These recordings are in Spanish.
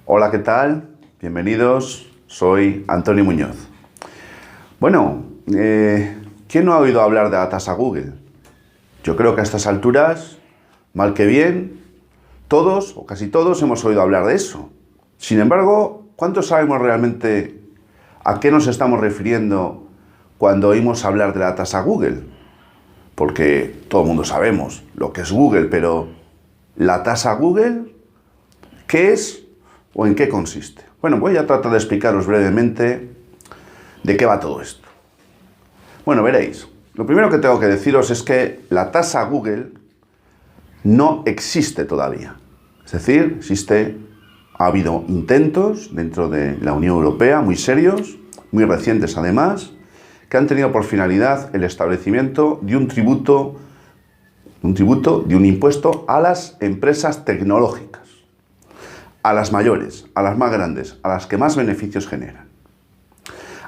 Hola, ¿qué tal? Bienvenidos, soy Antonio Muñoz. Bueno, ¿quién no ha oído hablar de la tasa Google? Yo creo que a estas alturas, mal que bien, todos o casi todos hemos oído hablar de eso. Sin embargo, ¿cuántos sabemos realmente a qué nos estamos refiriendo cuando oímos hablar de la tasa Google? Porque todo el mundo sabemos lo que es Google, pero ¿la tasa Google qué es o en qué consiste? Bueno, voy a tratar de explicaros brevemente de qué va todo esto. Bueno, veréis, lo primero que tengo que deciros es que la tasa Google no existe todavía. Es decir, ha habido intentos dentro de la Unión Europea muy serios, muy recientes además, que han tenido por finalidad el establecimiento de un impuesto a las empresas tecnológicas, a las mayores, a las más grandes, a las que más beneficios generan.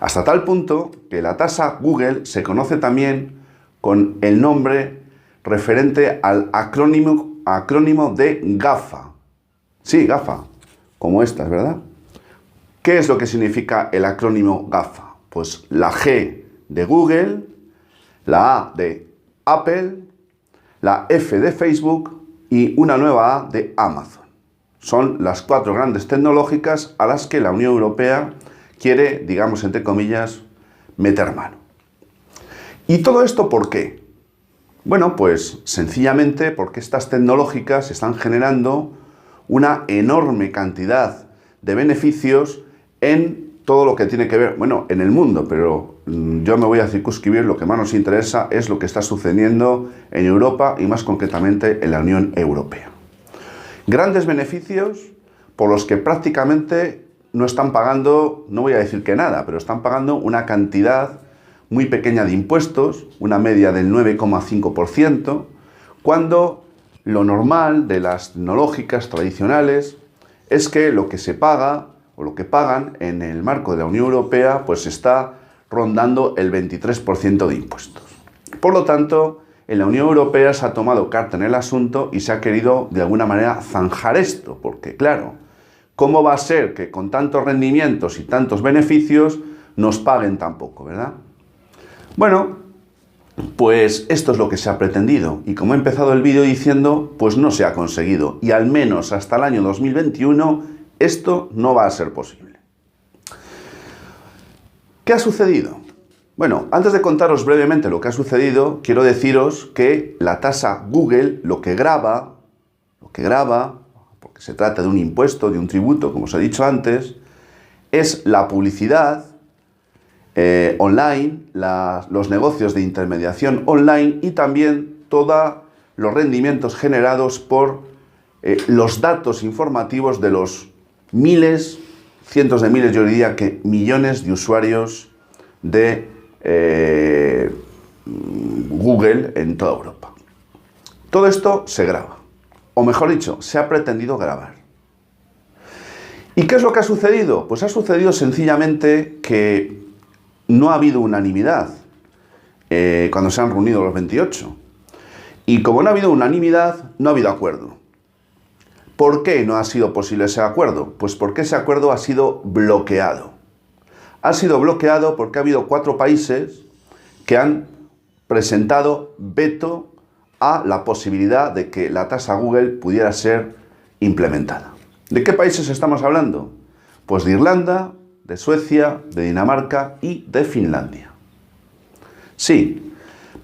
Hasta tal punto que la tasa Google se conoce también con el nombre referente al acrónimo de GAFA. Sí, GAFA, como estas, ¿verdad? ¿Qué es lo que significa el acrónimo GAFA? Pues la G de Google, la A de Apple, la F de Facebook y una nueva A de Amazon. Son las 4 grandes tecnológicas a las que la Unión Europea quiere, digamos, entre comillas, meter mano. ¿Y todo esto por qué? Bueno, pues sencillamente porque estas tecnológicas están generando una enorme cantidad de beneficios en todo lo que tiene que ver, bueno, en el mundo, pero yo me voy a circunscribir, lo que más nos interesa es lo que está sucediendo en Europa y más concretamente en la Unión Europea. Grandes beneficios por los que prácticamente no están pagando, no voy a decir que nada, pero están pagando una cantidad muy pequeña de impuestos, una media del 9,5%, cuando lo normal de las tecnológicas tradicionales es que lo que se paga o lo que pagan en el marco de la Unión Europea pues está rondando el 23% de impuestos. Por lo tanto, en la Unión Europea se ha tomado carta en el asunto y se ha querido de alguna manera zanjar esto, porque claro, ¿cómo va a ser que con tantos rendimientos y tantos beneficios nos paguen tan poco, verdad? Bueno, pues esto es lo que se ha pretendido y como he empezado el vídeo diciendo, pues no se ha conseguido y al menos hasta el año 2021 esto no va a ser posible. ¿Qué ha sucedido? Bueno, antes de contaros brevemente lo que ha sucedido, quiero deciros que la tasa Google lo que graba, porque se trata de un impuesto, de un tributo, como os he dicho antes, es la publicidad online, los negocios de intermediación online y también todos los rendimientos generados por los datos informativos de los miles, cientos de miles, yo diría que millones de usuarios de Google en toda Europa. Todo esto se graba, o mejor dicho, se ha pretendido grabar. ¿Y qué es lo que ha sucedido? Pues ha sucedido sencillamente que no ha habido unanimidad cuando se han reunido los 28. Y como no ha habido unanimidad, no ha habido acuerdo. ¿Por qué no ha sido posible ese acuerdo? Pues porque ese acuerdo ha sido bloqueado. Ha sido bloqueado porque ha habido 4 países que han presentado veto a la posibilidad de que la tasa Google pudiera ser implementada. ¿De qué países estamos hablando? Pues de Irlanda, de Suecia, de Dinamarca y de Finlandia. Sí,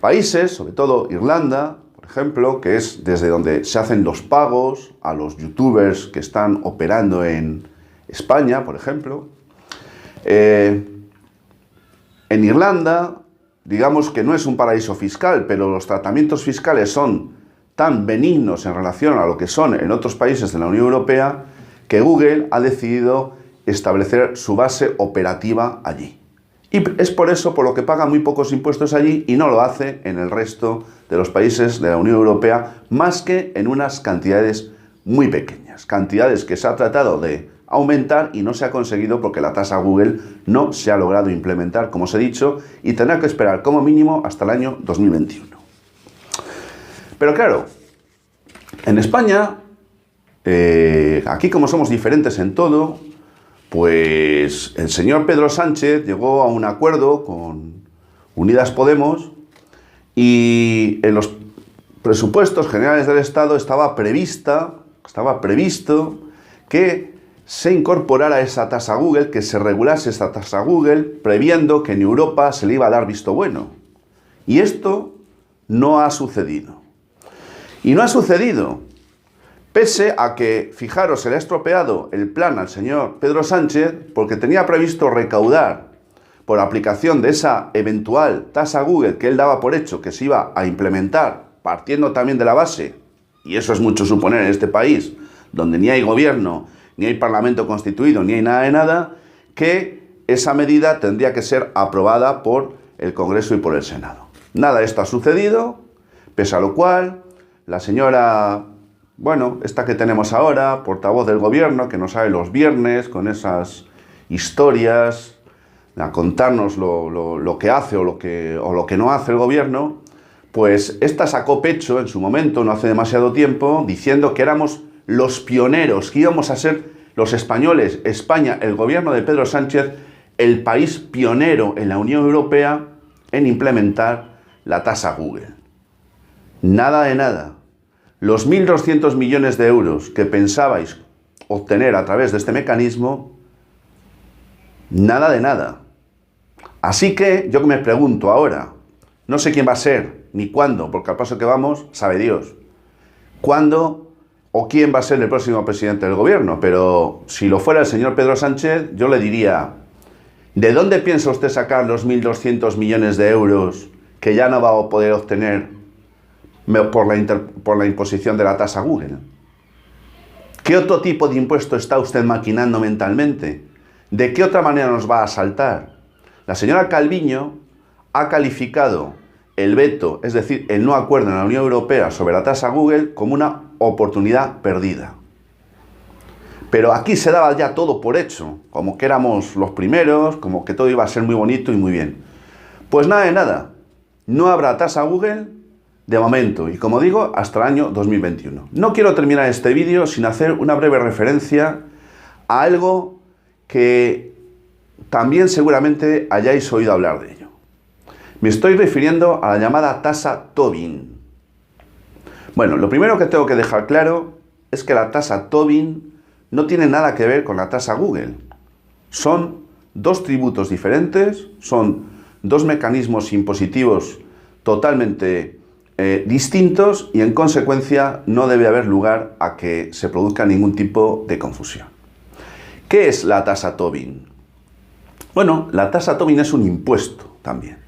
países, sobre todo Irlanda, por ejemplo, que es desde donde se hacen los pagos a los youtubers que están operando en España, por ejemplo. En Irlanda, digamos que no es un paraíso fiscal, pero los tratamientos fiscales son tan benignos en relación a lo que son en otros países de la Unión Europea que Google ha decidido establecer su base operativa allí. Y es por eso por lo que paga muy pocos impuestos allí y no lo hace en el resto de los países de la Unión Europea, más que en unas cantidades muy pequeñas. Cantidades que se ha tratado de aumentar y no se ha conseguido porque la tasa Google no se ha logrado implementar, como os he dicho, y tendrá que esperar como mínimo hasta el año 2021. Pero claro, en España aquí como somos diferentes en todo, pues el señor Pedro Sánchez llegó a un acuerdo con Unidas Podemos y en los presupuestos generales del Estado estaba previsto que se incorporara esa tasa Google, que se regulase esa tasa Google, previendo que en Europa se le iba a dar visto bueno. Y esto no ha sucedido. Y no ha sucedido, pese a que, fijaros, se le ha estropeado el plan al señor Pedro Sánchez, porque tenía previsto recaudar por aplicación de esa eventual tasa Google que él daba por hecho que se iba a implementar, partiendo también de la base, y eso es mucho suponer en este país, donde ni hay gobierno, ni hay parlamento constituido, ni hay nada de nada, que esa medida tendría que ser aprobada por el Congreso y por el Senado. Nada de esto ha sucedido, pese a lo cual la señora, bueno, esta que tenemos ahora, portavoz del gobierno, que nos sale los viernes con esas historias a contarnos lo que hace o lo que no hace el gobierno, pues esta sacó pecho en su momento, no hace demasiado tiempo, diciendo que éramos los pioneros, que íbamos a ser los españoles, España, el gobierno de Pedro Sánchez, el país pionero en la Unión Europea en implementar la tasa Google. Nada de nada. Los 1.200 millones de euros que pensabais obtener a través de este mecanismo, nada de nada. Así que yo me pregunto ahora, no sé quién va a ser, ni cuándo, porque al paso que vamos, sabe Dios, cuándo o quién va a ser el próximo presidente del gobierno, pero si lo fuera el señor Pedro Sánchez, yo le diría, ¿de dónde piensa usted sacar los 1.200 millones de euros que ya no va a poder obtener por la imposición de la tasa Google? ¿Qué otro tipo de impuesto está usted maquinando mentalmente? ¿De qué otra manera nos va a asaltar? La señora Calviño ha calificado el veto, es decir, el no acuerdo en la Unión Europea sobre la tasa Google, como una oportunidad perdida. Pero aquí se daba ya todo por hecho, como que éramos los primeros, como que todo iba a ser muy bonito y muy bien. Pues nada de nada, no habrá tasa Google de momento, y como digo, hasta el año 2021. No quiero terminar este vídeo sin hacer una breve referencia a algo que también seguramente hayáis oído hablar de ello. Me estoy refiriendo a la llamada tasa Tobin. Bueno, lo primero que tengo que dejar claro es que la tasa Tobin no tiene nada que ver con la tasa Google. Son dos tributos diferentes, son dos mecanismos impositivos totalmente distintos y en consecuencia no debe haber lugar a que se produzca ningún tipo de confusión. ¿Qué es la tasa Tobin? Bueno, la tasa Tobin es un impuesto también.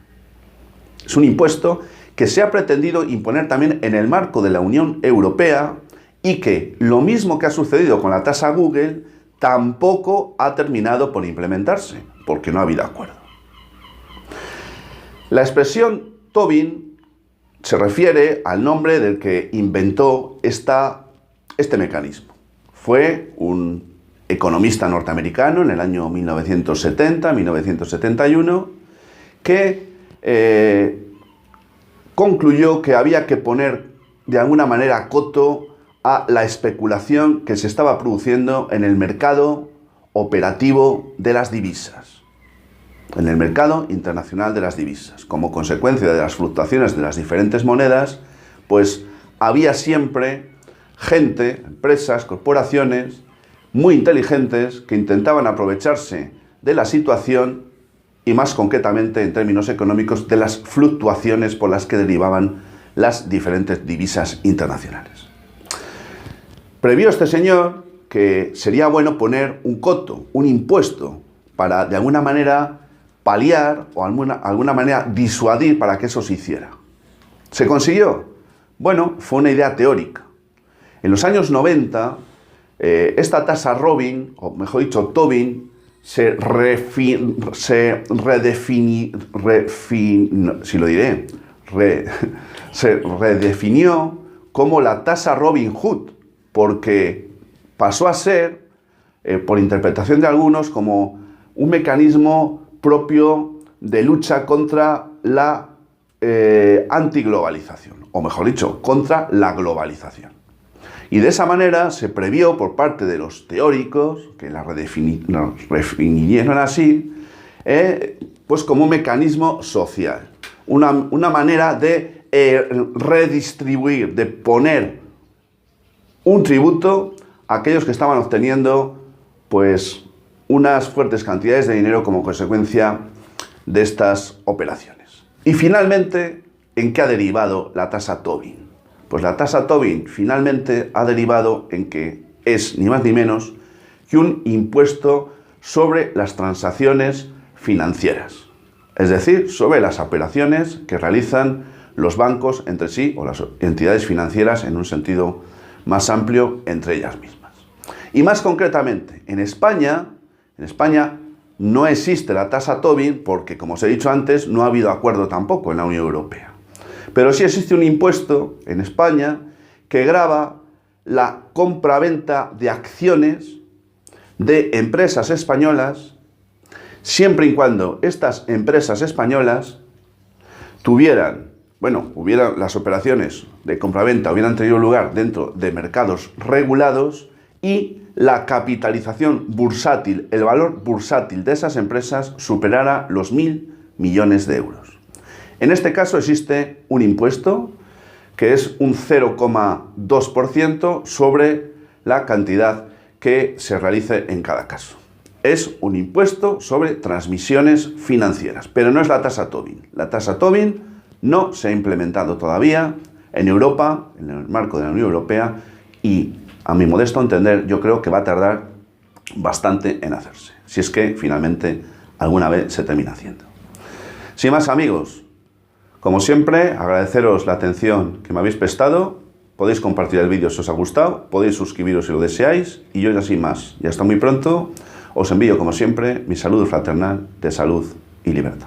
Es un impuesto que se ha pretendido imponer también en el marco de la Unión Europea y que, lo mismo que ha sucedido con la tasa Google, tampoco ha terminado por implementarse, porque no ha habido acuerdo. La expresión Tobin se refiere al nombre del que inventó este mecanismo. Fue un economista norteamericano en el año 1970-1971 que concluyó que había que poner de alguna manera coto a la especulación que se estaba produciendo en el mercado operativo de las divisas, en el mercado internacional de las divisas. Como consecuencia de las fluctuaciones de las diferentes monedas, pues había siempre gente, empresas, corporaciones muy inteligentes que intentaban aprovecharse de la situación y más concretamente en términos económicos de las fluctuaciones por las que derivaban las diferentes divisas internacionales. Previó este señor que sería bueno poner un coto, un impuesto, para de alguna manera paliar o alguna manera disuadir para que eso se hiciera. ¿Se consiguió? Bueno, fue una idea teórica. En los años 90, esta tasa Robin, o mejor dicho Tobin, se redefinió como la tasa Robin Hood, porque pasó a ser, por interpretación de algunos, como un mecanismo propio de lucha contra la antiglobalización, o mejor dicho, contra la globalización. Y de esa manera se previó por parte de los teóricos, que la redefinieron así, pues como un mecanismo social, una manera de redistribuir, de poner un tributo a aquellos que estaban obteniendo pues unas fuertes cantidades de dinero como consecuencia de estas operaciones. Y finalmente, ¿en qué ha derivado la tasa Tobin? Pues la tasa Tobin finalmente ha derivado en que es ni más ni menos que un impuesto sobre las transacciones financieras, es decir, sobre las operaciones que realizan los bancos entre sí o las entidades financieras en un sentido más amplio entre ellas mismas. Y más concretamente, en España no existe la tasa Tobin porque, como os he dicho antes, no ha habido acuerdo tampoco en la Unión Europea. Pero sí existe un impuesto en España que grava la compra-venta de acciones de empresas españolas, siempre y cuando estas empresas españolas las operaciones de compraventa hubieran tenido lugar dentro de mercados regulados y la capitalización bursátil, el valor bursátil de esas empresas superara los 1.000 millones de euros. En este caso existe un impuesto que es un 0,2% sobre la cantidad que se realice en cada caso. Es un impuesto sobre transmisiones financieras, pero no es la tasa Tobin. La tasa Tobin no se ha implementado todavía en Europa, en el marco de la Unión Europea, y a mi modesto entender yo creo que va a tardar bastante en hacerse, si es que finalmente alguna vez se termina haciendo. Sin más, amigos, como siempre, agradeceros la atención que me habéis prestado. Podéis compartir el vídeo si os ha gustado, podéis suscribiros si lo deseáis, y yo ya sin más. Y hasta muy pronto, os envío como siempre mi saludo fraternal de salud y libertad.